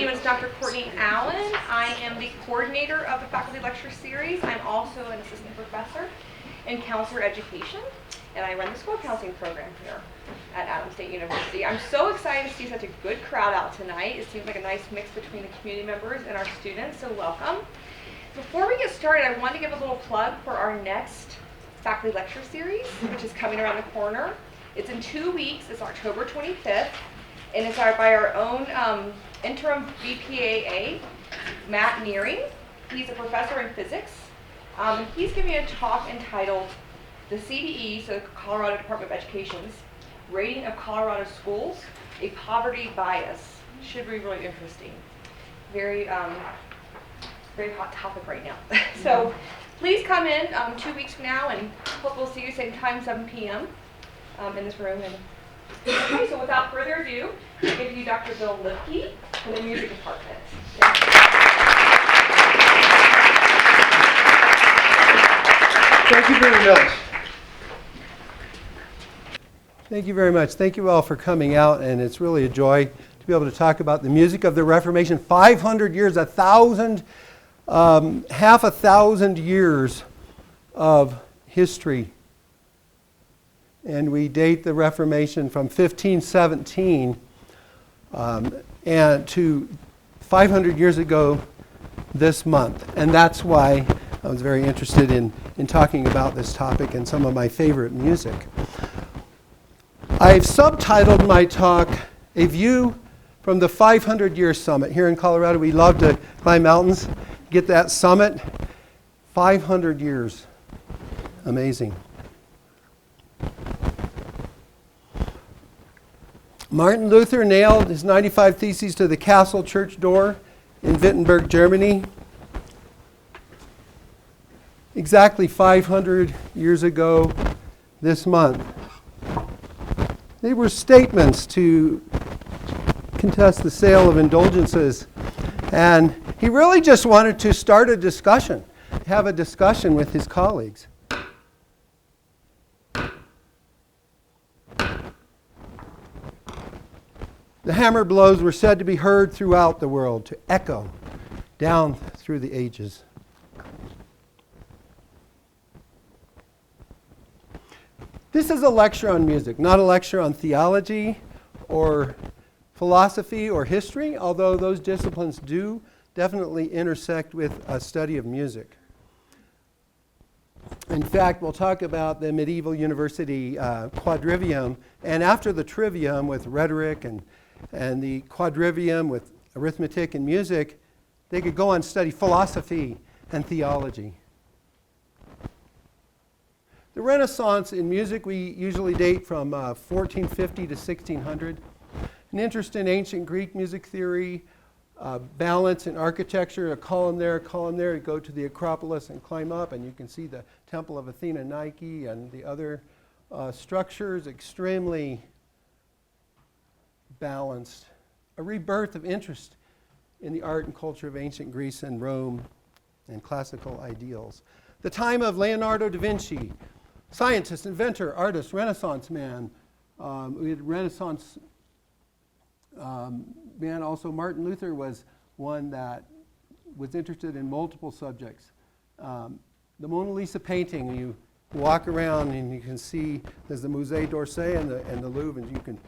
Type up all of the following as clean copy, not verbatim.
name is Dr. Courtney Allen. I am the coordinator of the faculty lecture series. I'm also an assistant professor in counselor education, and I run the school counseling program here at Adams State University. I'm so excited to see such a good crowd out tonight. It seems like a nice mix between the community members and our students, so welcome. Before we get started, I want to give a little plug for our next faculty lecture series, which is coming around the corner. It's in 2 weeks. It's October 25th. And it's by our own interim BPAA, Matt Nearing. He's a professor in physics. He's giving a talk entitled The CDE, so the Colorado Department of Education's Rating of Colorado Schools, a Poverty Bias. Should be really interesting. Very hot topic right now. So please come in 2 weeks from now, and hope we'll see you same time, 7 p.m. In this room. Okay, so without further ado, I give you Dr. Bill Lipke from the music department. Thank you very much. Thank you very much. Thank you all for coming out, and it's really a joy to be able to talk about the music of the Reformation. 500 years, half a thousand years of history. And we date the Reformation from 1517 and to 500 years ago this month. And that's why I was very interested in talking about this topic and some of my favorite music. I've subtitled my talk, A View from the 500-Year Summit. Here in Colorado, we love to climb mountains, get that summit. 500 years. Amazing. Martin Luther nailed his 95 Theses to the castle church door in Wittenberg, Germany. Exactly 500 years ago this month. They were statements to contest the sale of indulgences. And he really just wanted to start a discussion, have a discussion with his colleagues. The hammer blows were said to be heard throughout the world, to echo down through the ages. This is a lecture on music, not a lecture on theology or philosophy or history, although those disciplines do definitely intersect with a study of music. In fact, we'll talk about the medieval university quadrivium, and after the trivium with rhetoric and the quadrivium with arithmetic and music, they could go on and study philosophy and theology. The Renaissance in music we usually date from 1450 to 1600. An interest in ancient Greek music theory, balance in architecture, a column there, you go to the Acropolis and climb up and you can see the Temple of Athena Nike and the other structures, extremely balanced. A rebirth of interest in the art and culture of ancient Greece and Rome and classical ideals. The time of Leonardo da Vinci, scientist, inventor, artist, Renaissance man. We had Renaissance man also. Martin Luther was one that was interested in multiple subjects. The Mona Lisa painting, you walk around and you can see there's the Musée d'Orsay and the Louvre, and you can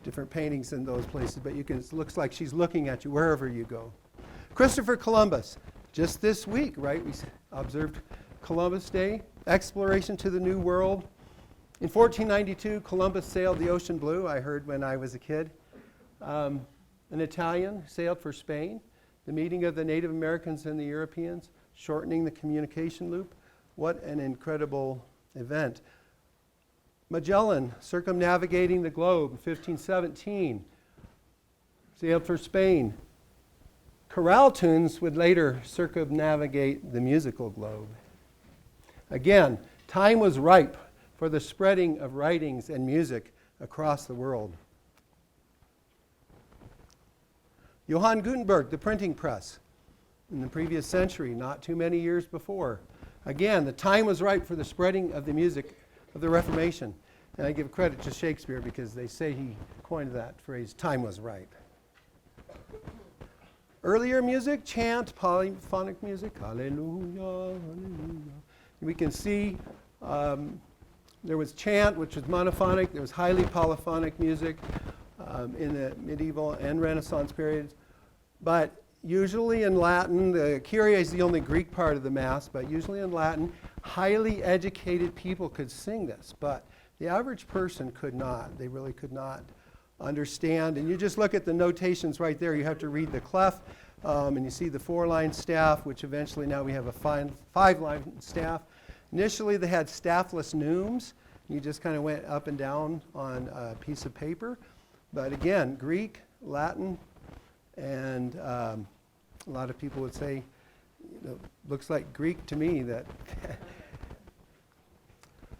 different paintings in those places, but it looks like she's looking at you wherever you go. Christopher Columbus, just this week, right? We observed Columbus Day, exploration to the New World. In 1492, Columbus sailed the ocean blue, I heard when I was a kid. An Italian sailed for Spain. The meeting of the Native Americans and the Europeans, shortening the communication loop. What an incredible event. Magellan circumnavigating the globe in 1517, sailed for Spain. Chorale tunes would later circumnavigate the musical globe. Again, time was ripe for the spreading of writings and music across the world. Johann Gutenberg, the printing press, in the previous century, not too many years before. Again, the time was ripe for the spreading of the music of the Reformation. And I give credit to Shakespeare because they say he coined that phrase, time was ripe. Earlier music, chant, polyphonic music, hallelujah, hallelujah. We can see there was chant, which was monophonic. There was highly polyphonic music in the medieval and Renaissance periods. But usually in Latin, the Kyrie is the only Greek part of the Mass, but usually in Latin, highly educated people could sing this. But the average person could not. They really could not understand. And you just look at the notations right there. You have to read the clef, and you see the 4-line staff, which eventually now we have a 5-line staff. Initially, they had staffless neumes. You just kind of went up and down on a piece of paper. But again, Greek, Latin, and a lot of people would say, looks like Greek to me. That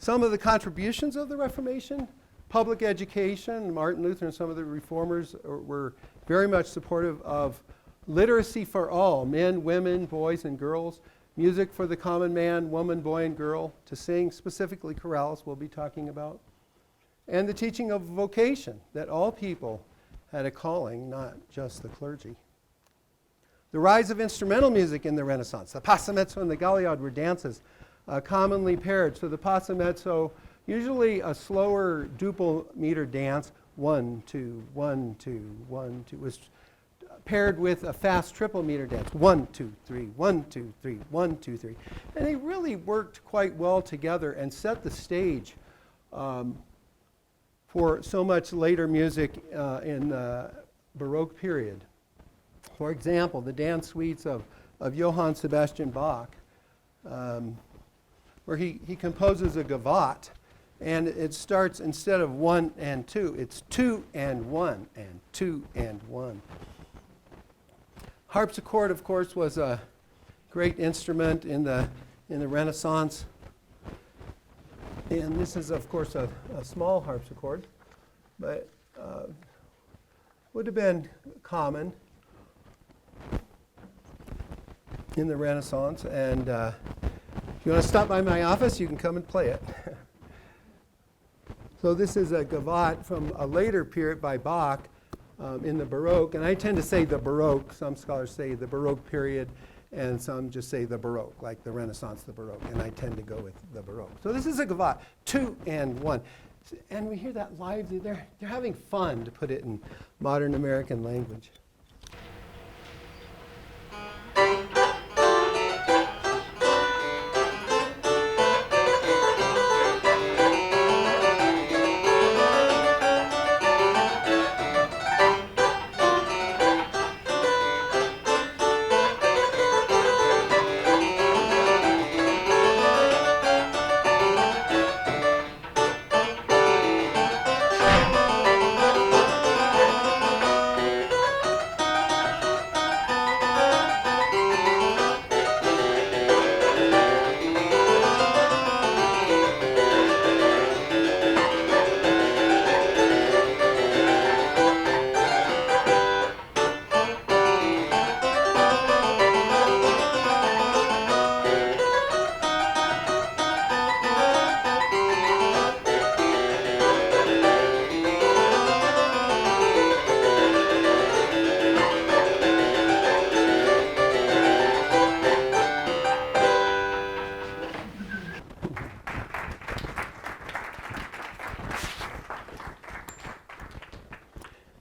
some of the contributions of the Reformation, public education, Martin Luther and some of the reformers were very much supportive of literacy for all, men, women, boys, and girls, music for the common man, woman, boy, and girl, to sing, specifically chorales we'll be talking about, and the teaching of vocation, that all people had a calling, not just the clergy. The rise of instrumental music in the Renaissance. The passamezzo and the galliard were dances commonly paired. So the passamezzo, usually a slower duple meter dance, 1, 2, 1, 2, 1, 2, was paired with a fast triple meter dance, 1, 2, 3, 1, 2, 3, 1, 2, 3. And they really worked quite well together and set the stage for so much later music in the Baroque period. For example, the dance suites of Johann Sebastian Bach, where he composes a gavotte, and it starts, instead of 1 and 2, it's 2 and 1 and 2 and 1. Harpsichord, of course, was a great instrument in the Renaissance. And this is, of course, a small harpsichord, but would have been common in the Renaissance. And if you want to stop by my office, you can come and play it. So this is a gavotte from a later period by Bach in the Baroque. And I tend to say the Baroque. Some scholars say the Baroque period, and some just say the Baroque, like the Renaissance, the Baroque. And I tend to go with the Baroque. So this is a gavotte, 2 and 1. And we hear that live. They're having fun, to put it in modern American language.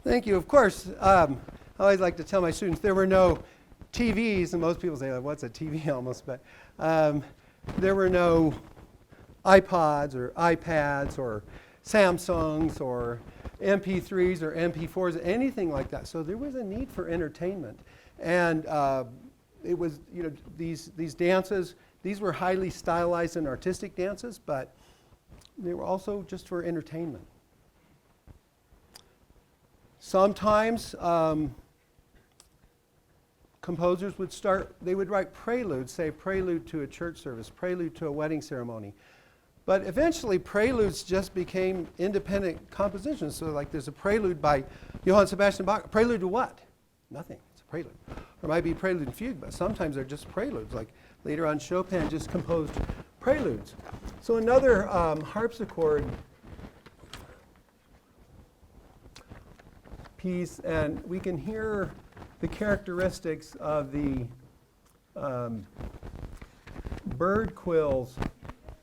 Thank you. Of course, I always like to tell my students there were no TVs, and most people say, what's a TV almost, but there were no iPods or iPads or Samsungs or MP3s or MP4s, anything like that. So there was a need for entertainment. And it was, these dances, these were highly stylized and artistic dances, but they were also just for entertainment. Sometimes composers would write preludes, say prelude to a church service, prelude to a wedding ceremony. But eventually preludes just became independent compositions. So like there's a prelude by Johann Sebastian Bach. Prelude to what? Nothing. It's a prelude. There might be prelude and fugue, but sometimes they're just preludes. Like later on Chopin just composed preludes. So another harpsichord piece, and we can hear the characteristics of the bird quills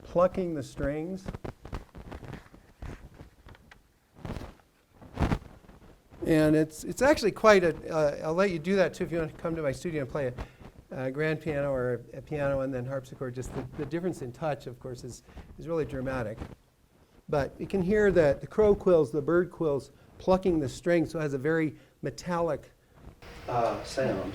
plucking the strings. And it's actually quite a, I'll let you do that too if you want to come to my studio and play a grand piano or a piano and then harpsichord. Just the difference in touch, of course, is really dramatic. But you can hear that the crow quills, the bird quills, plucking the strings, so it has a very metallic sound.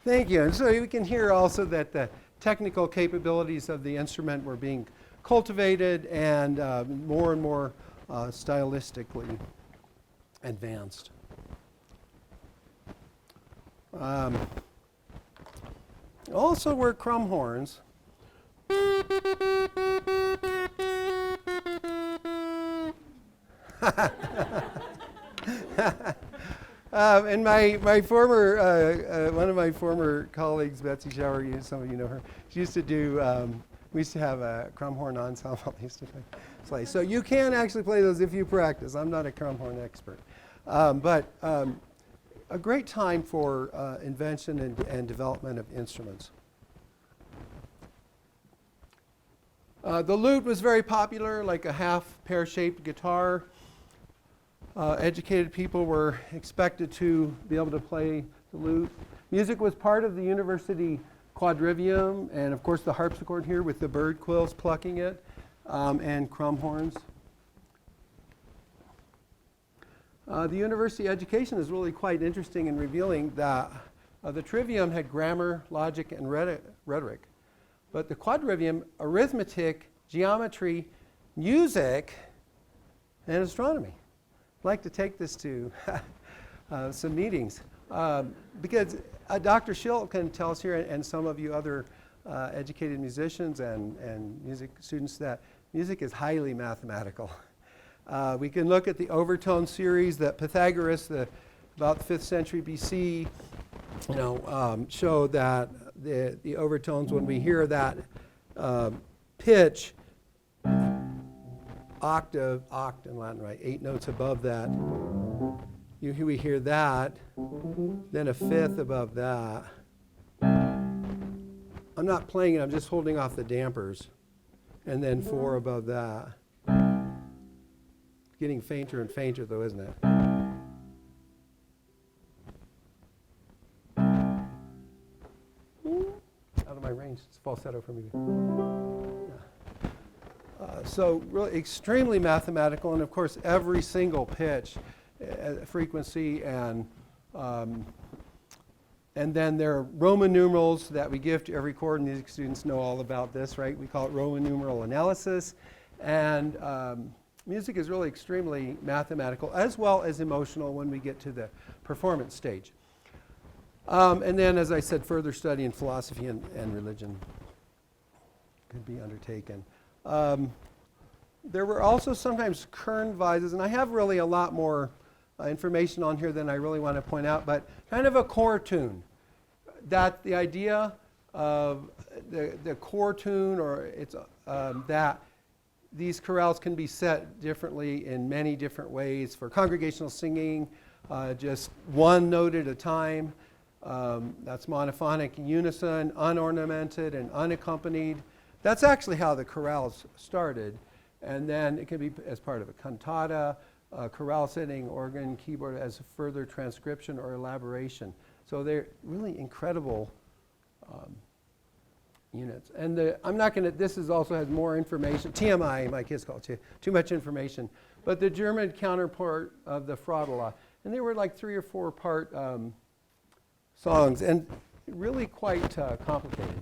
Thank you. And so you can hear also that the technical capabilities of the instrument were being cultivated and more stylistically advanced. Also were crumb horns. And my former, one of my former colleagues, Betsy Shower, some of you know her, she used to do, we used to have a crumb horn ensemble they used to play. So you can actually play those if you practice. I'm not a crumb horn expert. But a great time for invention and development of instruments. The lute was very popular, like a half pear-shaped guitar. Educated people were expected to be able to play the lute. Music was part of the university quadrivium, and of course the harpsichord here with the bird quills plucking it, and crumb horns. The university education is really quite interesting in revealing that the trivium had grammar, logic, and rhetoric. But the quadrivium, arithmetic, geometry, music, and astronomy. I'd like to take this to some meetings because Dr. Schill can tell us here, and some of you other educated musicians and music students, that music is highly mathematical. We can look at the overtone series that Pythagoras, about the 5th century BC, showed that the overtones, when we hear that pitch, octave, oct in Latin, right? 8 notes above that. We hear that, then a 5th above that. I'm not playing it, I'm just holding off the dampers. And then 4 above that. Getting fainter and fainter though, isn't it? Out of my range, it's falsetto for me. So really extremely mathematical, and of course every single pitch, frequency, and then there are Roman numerals that we give to every chord. Music students know all about this, right? We call it Roman numeral analysis, and music is really extremely mathematical as well as emotional when we get to the performance stage. And then, as I said, further study in philosophy and religion could be undertaken. There were also sometimes kern vises, and I have really a lot more information on here than I really want to point out, but kind of a core tune. That the idea of the core tune, or it's that these chorales can be set differently in many different ways for congregational singing, just one note at a time. That's monophonic unison, unornamented and unaccompanied. That's actually how the chorales started. And then it can be as part of a cantata, chorale setting, organ, keyboard as a further transcription or elaboration. So they're really incredible units. And I'm not going to, this is also has more information. D.M.A, my kids call it too much information. But the German counterpart of the Fratella. And they were like 3 or 4 part songs and really quite complicated.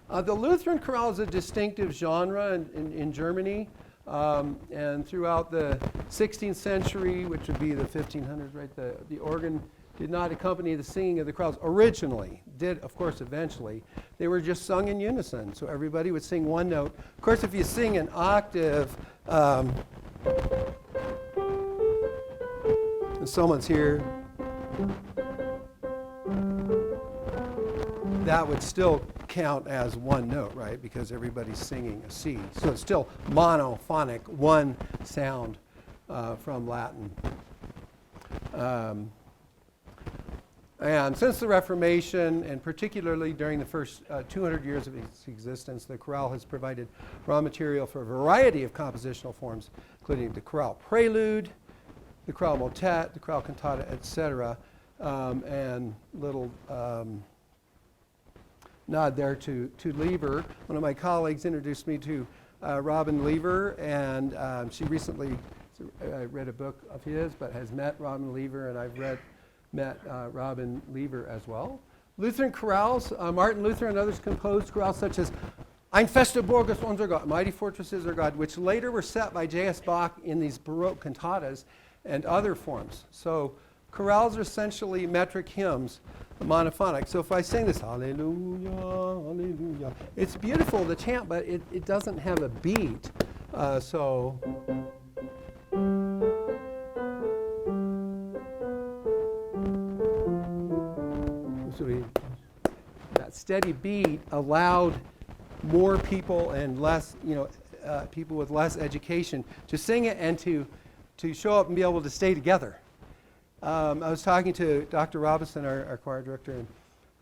The Lutheran chorale is a distinctive genre in Germany. And throughout the 16th century, which would be the 1500s, right, the organ did not accompany the singing of the chorales originally. Did, of course, eventually. They were just sung in unison, so everybody would sing one note. Of course, if you sing an octave, and someone's here, that would still count as one note, right? Because everybody's singing a C. So it's still monophonic, one sound from Latin. And since the Reformation, and particularly during the first 200 years of its existence, the chorale has provided raw material for a variety of compositional forms, including the chorale prelude, the chorale motet, the chorale cantata, etc. And little nod there to Lever. One of my colleagues introduced me to Robin Lever, and she recently read a book of his, but has met Robin Lever, and I've met Robin Lever as well. Lutheran chorales, Martin Luther and others composed chorales such as Ein feste Burg ist unser Gott, Mighty Fortress is our God, which later were set by J.S. Bach in these Baroque cantatas and other forms. So chorales are essentially metric hymns, monophonic. So if I sing this, hallelujah, hallelujah, it's beautiful, the chant, but it doesn't have a beat. So that steady beat allowed more people and less, people with less education to sing it and to show up and be able to stay together. I was talking to Dr. Robinson, our choir director,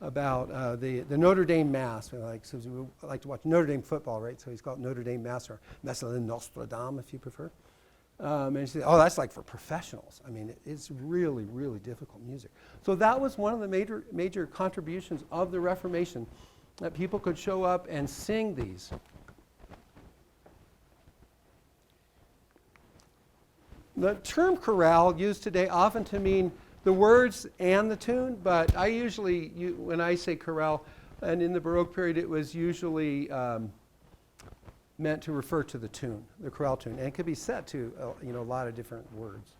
about the Notre Dame Mass. We like to watch Notre Dame football, right? So he's called Notre Dame Mass, or Messe de Notre Dame, if you prefer. And he said, oh, that's like for professionals. I mean, it's really, really difficult music. So that was one of the major contributions of the Reformation, that people could show up and sing these. The term chorale used today often to mean the words and the tune, but I usually, when I say chorale, and in the Baroque period, it was usually meant to refer to the tune, the chorale tune, and it could be set to a lot of different words.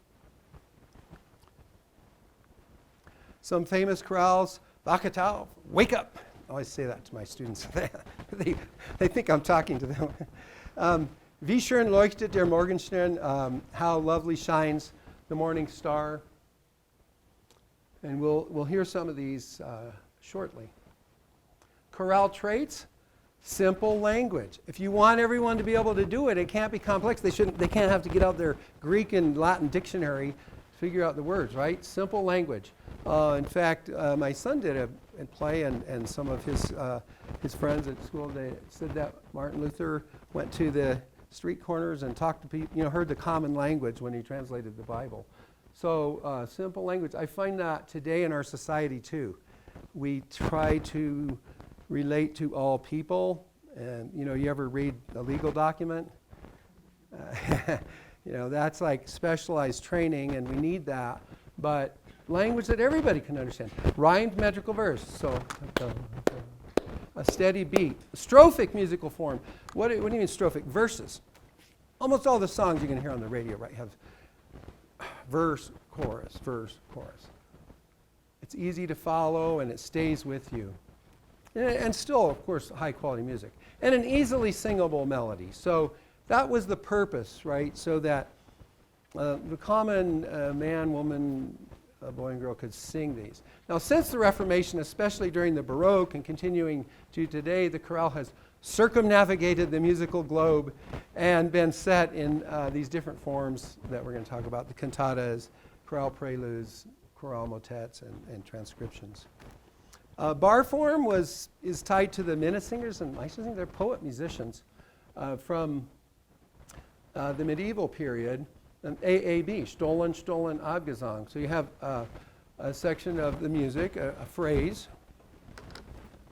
Some famous chorales, Bach Canticle, wake up. I always say that to my students. they think I'm talking to them. Wie schön leuchtet der Morgenstern, how lovely shines the morning star. And we'll hear some of these shortly. Chorale traits. Simple language. If you want everyone to be able to do it, it can't be complex. They can't have to get out their Greek and Latin dictionary to figure out the words, right? Simple language. In fact, my son did a play, and some of his friends at school, they said that Martin Luther went to the street corners and talked to people, heard the common language when he translated the Bible. So simple language. I find that today in our society too. We try to relate to all people, and you ever read a legal document? That's like specialized training, and we need that, but language that everybody can understand. Rhymed metrical verse, so a steady beat. Strophic musical form. What do you mean strophic? Verses. Almost all the songs you can hear on the radio, right, have verse, chorus, verse, chorus. It's easy to follow, and it stays with you. And still, of course, high-quality music. And an easily singable melody. So that was the purpose, right? So that the common man, woman, boy and girl could sing these. Now, since the Reformation, especially during the Baroque and continuing to today, the chorale has circumnavigated the musical globe and been set in these different forms that we're going to talk about. The cantatas, chorale preludes, chorale motets and transcriptions. Bar form is tied to the Minnesingers and Meistersingers. They're poet musicians from the medieval period. And AAB, Stollen, Abgesang. So you have a section of the music, a phrase,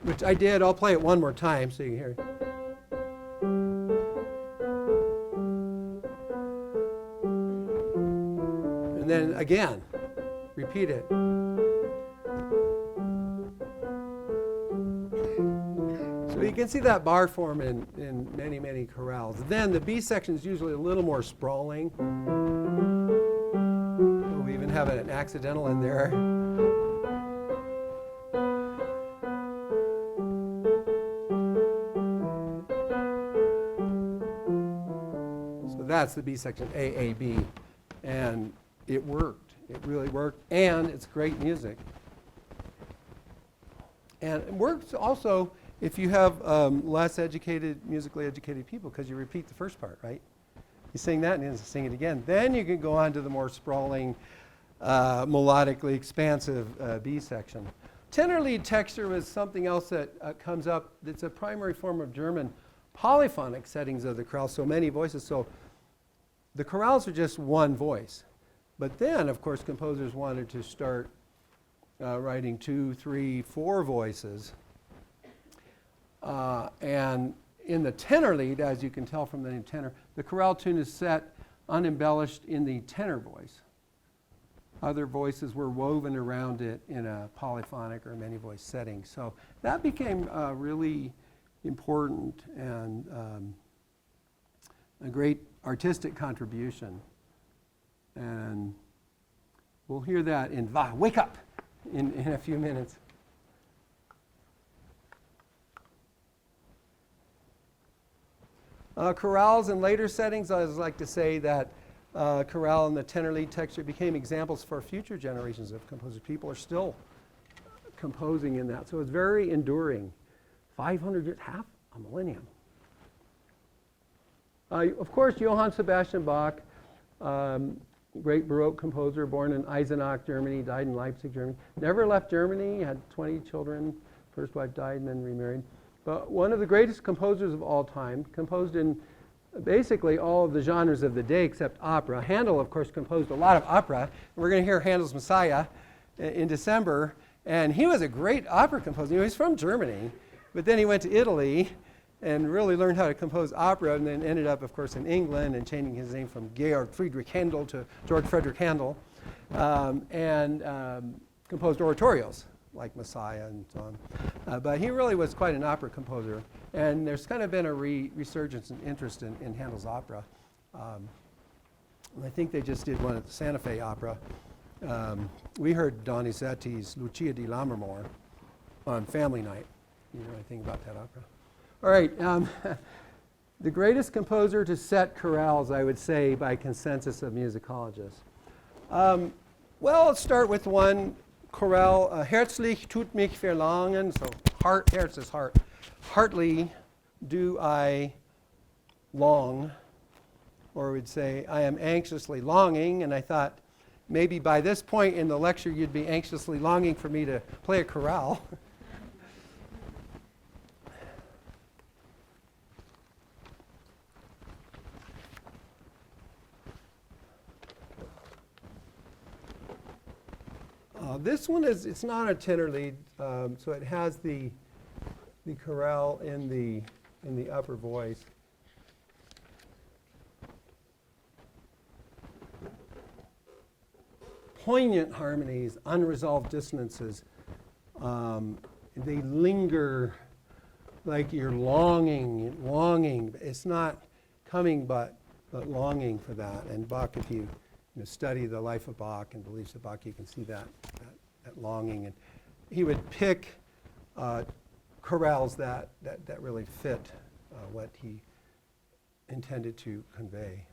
which I did. I'll play it one more time so you can hear it. And then again, repeat it. So you can see that bar form in many, many chorales. Then the B section is usually a little more sprawling. We even have an accidental in there. So that's the B section, AAB. And it worked. It really worked. And it's great music. And it works also if you have less educated, musically educated people, because you repeat the first part, right? You sing that and then sing it again. Then you can go on to the more sprawling, melodically expansive B section. Tenor lead texture was something else that comes up. It's a primary form of German polyphonic settings of the chorale, so many voices. So the chorales are just one voice. But then, of course, composers wanted to start writing 2, 3, 4 voices. And in the tenor lead, as you can tell from the name tenor, the chorale tune is set unembellished in the tenor voice. Other voices were woven around it in a polyphonic or many voice setting. So that became really important and a great artistic contribution. And we'll hear that in Wake Up in a few minutes. Chorales in later settings, I always like to say that chorale and the tenor lead texture became examples for future generations of composers. People are still composing in that. So it's very enduring. 500 years, half a millennium. Of course, Johann Sebastian Bach, great Baroque composer, born in Eisenach, Germany, died in Leipzig, Germany. Never left Germany, had 20 children. First wife died and then remarried. But one of the greatest composers of all time, composed in basically all of the genres of the day except opera. Handel, of course, composed a lot of opera. We're going to hear Handel's Messiah in December. And he was a great opera composer. You know, he's from Germany, but then he went to Italy and really learned how to compose opera, and then ended up, of course, in England and changing his name from Georg Friedrich Handel to George Frederick Handel, and composed oratorios like Messiah and so on. But he really was quite an opera composer, and there's kind of been a resurgence and interest in Handel's opera. I think they just did one at the Santa Fe Opera. We heard Donizetti's Lucia di Lammermoor on Family Night. You know anything about that opera? All right, the greatest composer to set chorales, I would say, by consensus of musicologists. Well, let's start with one chorale, Herzlich tut mich verlangen, so heart, Herz is heart. Heartily do I long, or we'd say, I am anxiously longing, and I thought maybe by this point in the lecture you'd be anxiously longing for me to play a chorale. This one it's not a tenor lead, so it has the chorale in the upper voice. Poignant harmonies, unresolved dissonances, they linger like you're longing. It's not coming but longing for that. And Bach, if you study the life of Bach and beliefs of Bach, you can see that longing. And he would pick chorales that really fit what he intended to convey.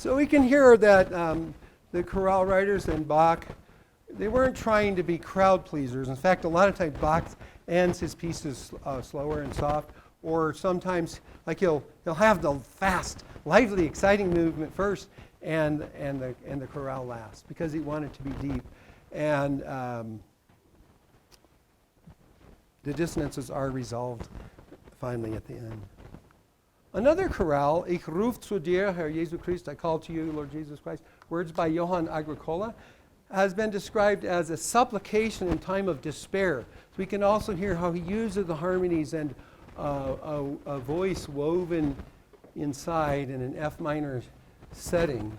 So we can hear that the chorale writers and Bach, they weren't trying to be crowd pleasers. In fact, a lot of times Bach ends his pieces slower and soft, or sometimes like he'll have the fast, lively, exciting movement first, and the chorale last, because he wanted to be deep. And the dissonances are resolved finally at the end. Another chorale, Ich ruf zu dir, Herr Jesu Christ, I call to you, Lord Jesus Christ, words by Johann, has been described as a supplication in time of despair. So we can also hear how he uses the harmonies and a voice woven inside in an F minor setting.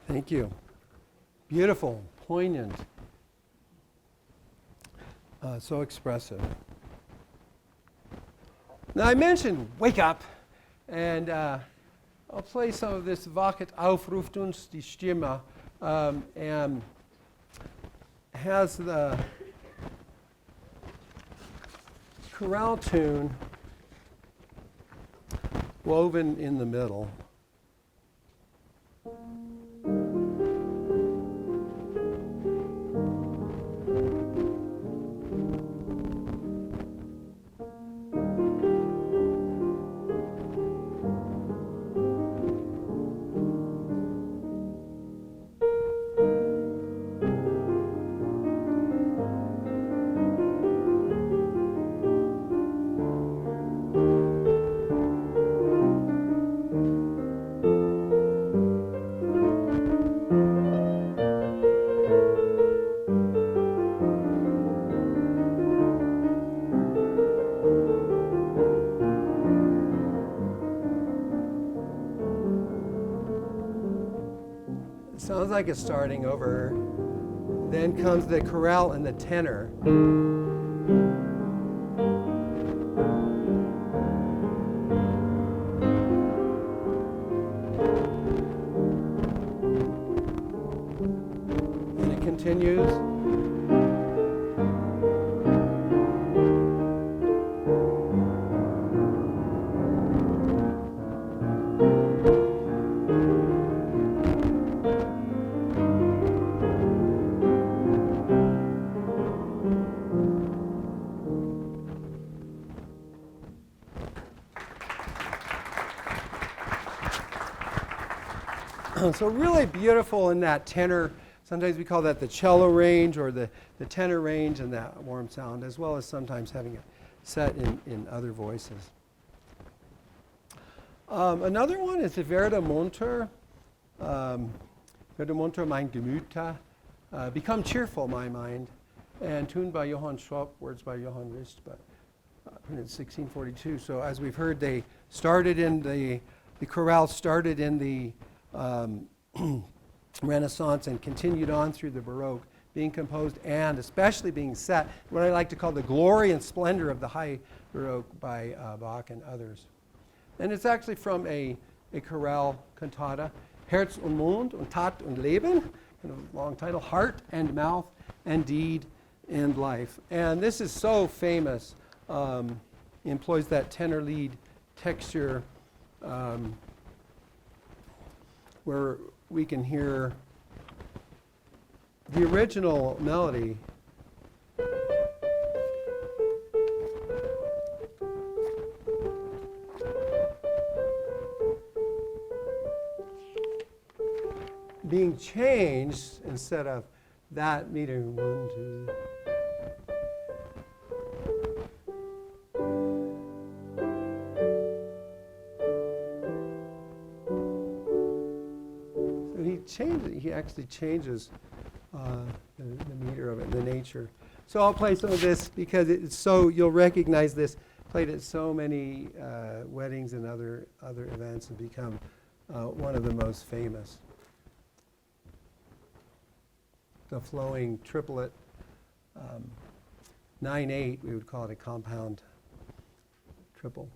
Thank you. Beautiful, poignant, so expressive. Now I mentioned wake up, and I'll play some of this Wachet auf, ruft uns die Stimme, and has the chorale tune woven in the middle. Sounds like it's starting over. Then comes the chorale and the tenor. And it continues. So really beautiful in that tenor. Sometimes we call that the cello range or the tenor range, and that warm sound, as well as sometimes having it set in other voices. Another one is the Werde munter. Werde munter mein Gemüt. Become cheerful, my mind. And tuned by Johann Schwab, words by Johann Rist, but in 1642. So as we've heard, they started in the chorale started in the Renaissance and continued on through the Baroque, being composed and especially being set, what I like to call the glory and splendor of the high Baroque by Bach and others. And it's actually from a chorale cantata, Herz und Mund und Tat und Leben, kind of long title, Heart and Mouth and Deed and Life. And this is so famous. Employs that tenor lead texture where we can hear the original melody. Being changed instead of that meter 1, 2. He actually changes the meter of it, the nature. So I'll play some of this because it's so, you'll recognize this. Played at so many weddings and other events and become one of the most famous. The flowing triplet, 9/8, we would call it a compound triple.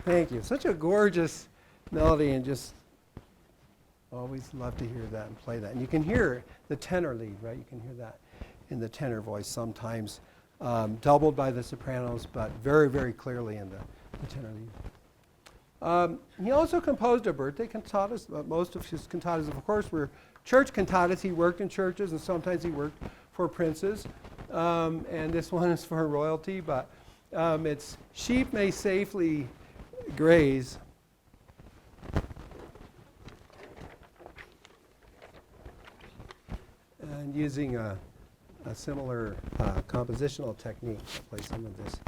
Thank you. Such a gorgeous melody, and just always love to hear that and play that. And you can hear the tenor lead, right? You can hear that in the tenor voice sometimes, doubled by the sopranos, but very, very clearly in the tenor lead. He also composed a birthday cantatas. Most of his cantatas, of course, were church cantatas. He worked in churches, and sometimes he worked for princes. And this one is for royalty, but it's "Sheep May Safely Graze." And using a similar compositional technique, I'll play some of this.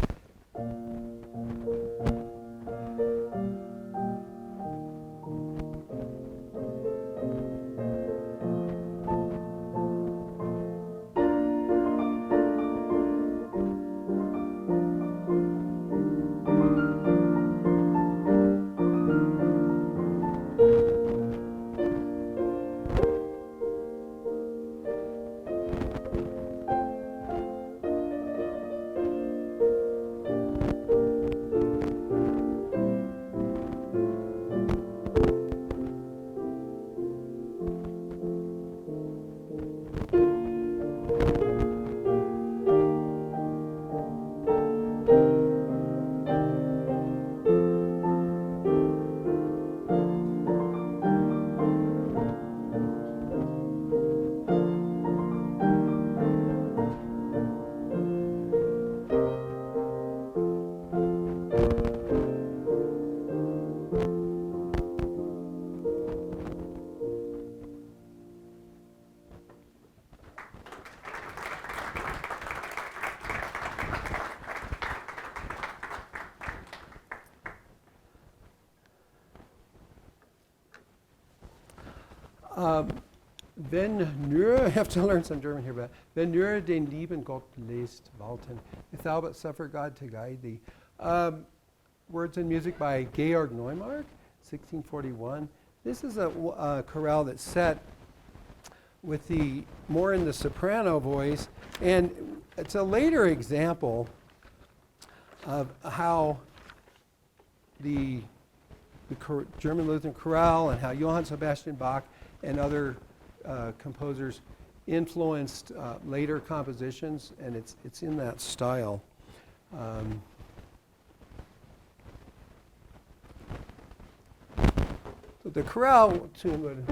Wenn nur, I have to learn some German here, but wenn nur den lieben Gott lässt walten, if thou but suffer God to guide thee. Words and music by Georg Neumark, 1641. This is a chorale that's set with the more in the soprano voice, and it's a later example of how the German Lutheran chorale and how Johann Sebastian Bach and other composers influenced later compositions, and it's in that style. So the chorale tune would.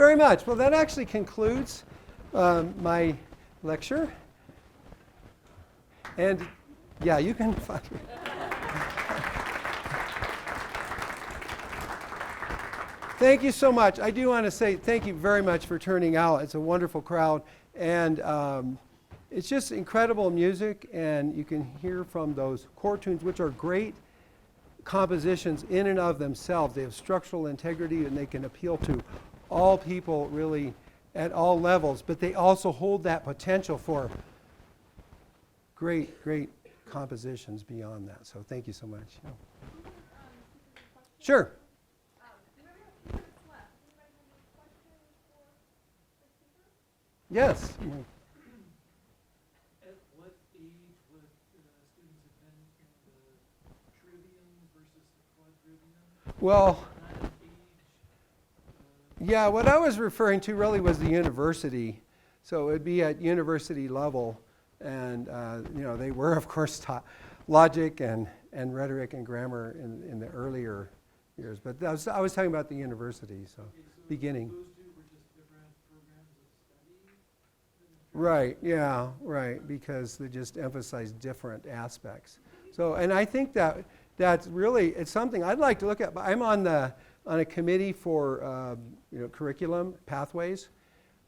very much. Well, that actually concludes my lecture. And yeah, you can find me. Thank you so much. I do want to say thank you very much for turning out. It's a wonderful crowd. And it's just incredible music. And you can hear from those chord tunes, which are great compositions in and of themselves. They have structural integrity and they can appeal to all people really at all levels. But they also hold that potential for great, great compositions beyond that. So thank you so much. Sure. Yes. At what age would students attend the trivium versus the quadrivium? Well, Kind of age, yeah, what I was referring to really was the university. So it would be at university level. And, they were, of course, taught logic and rhetoric and grammar in the earlier years. But I was talking about the university, so beginning. those two were just different programs of study? Right, yeah, right, because they just emphasize different aspects. So, and I think that's really, it's something I'd like to look at. But I'm on a committee for, curriculum pathways.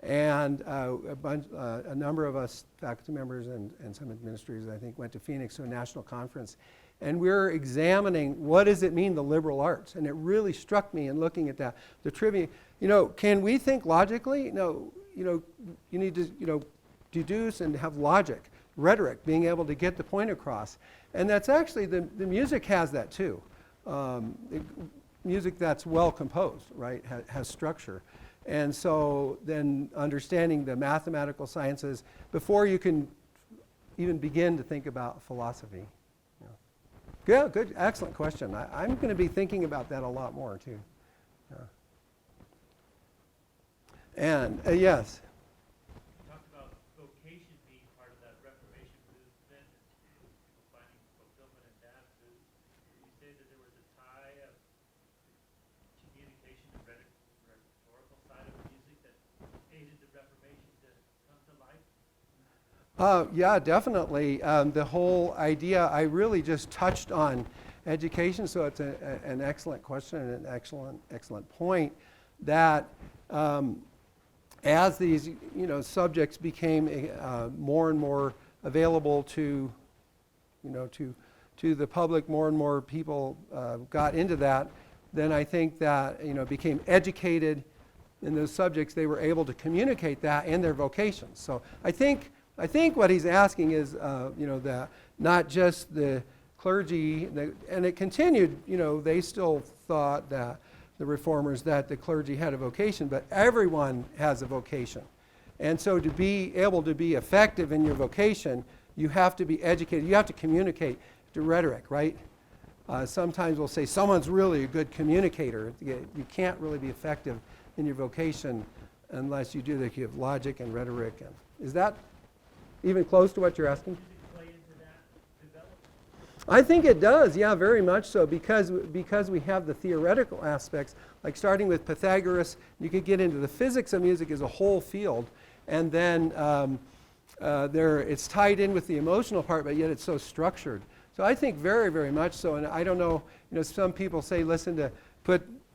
And a number of us faculty members and some administrators, I think, went to Phoenix to a national conference. And we're examining what does it mean, the liberal arts. And it really struck me in looking at that. The trivia, can we think logically? No, you need to, deduce and have logic, rhetoric, being able to get the point across. And that's actually, the music has that too. Music that's well composed, right, has structure. And so then understanding the mathematical sciences before you can even begin to think about philosophy. Yeah, good, excellent question. I'm going to be thinking about that a lot more too. Yeah. And yes. You talked about vocation being part of that Reformation movement and people finding fulfillment in that. Did you say that there was a tie of communication and rhetorical side of music that aided the Reformation to come to life? Yeah, definitely. The whole idea, I really just touched on education, so it's an excellent question and an excellent point that as these subjects became more and more available to the public, more and more people got into that, then I think that became educated in those subjects. They were able to communicate that in their vocations. So I think what he's asking is, that not just the clergy, and it continued, they still thought that the reformers, that the clergy had a vocation, but everyone has a vocation. And so to be able to be effective in your vocation, you have to be educated. You have to communicate the rhetoric, right? Sometimes we'll say someone's really a good communicator. You can't really be effective in your vocation unless you do that. You have logic and rhetoric. And is that even close to what you're asking? Does it play into that development? I think it does, yeah, very much so, because we have the theoretical aspects, like starting with Pythagoras, you could get into the physics of music as a whole field, and then it's tied in with the emotional part, but yet it's so structured. So I think very, very much so, and I don't know, some people say listen to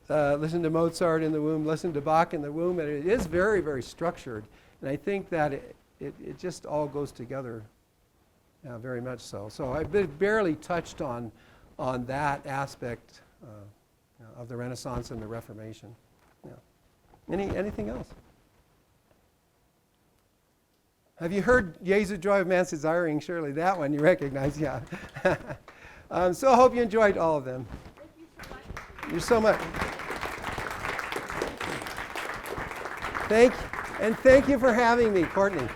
Mozart in the womb, listen to Bach in the womb, and it is very, very structured, and I think that it just all goes together. Yeah, very much so. So I barely touched on that aspect of the Renaissance and the Reformation. Yeah. Anything else? Have you heard Jesu Joy of Man's Desiring? Surely that one you recognize, yeah. So I hope you enjoyed all of them. Thank you so much. Thank you for having me, Courtney.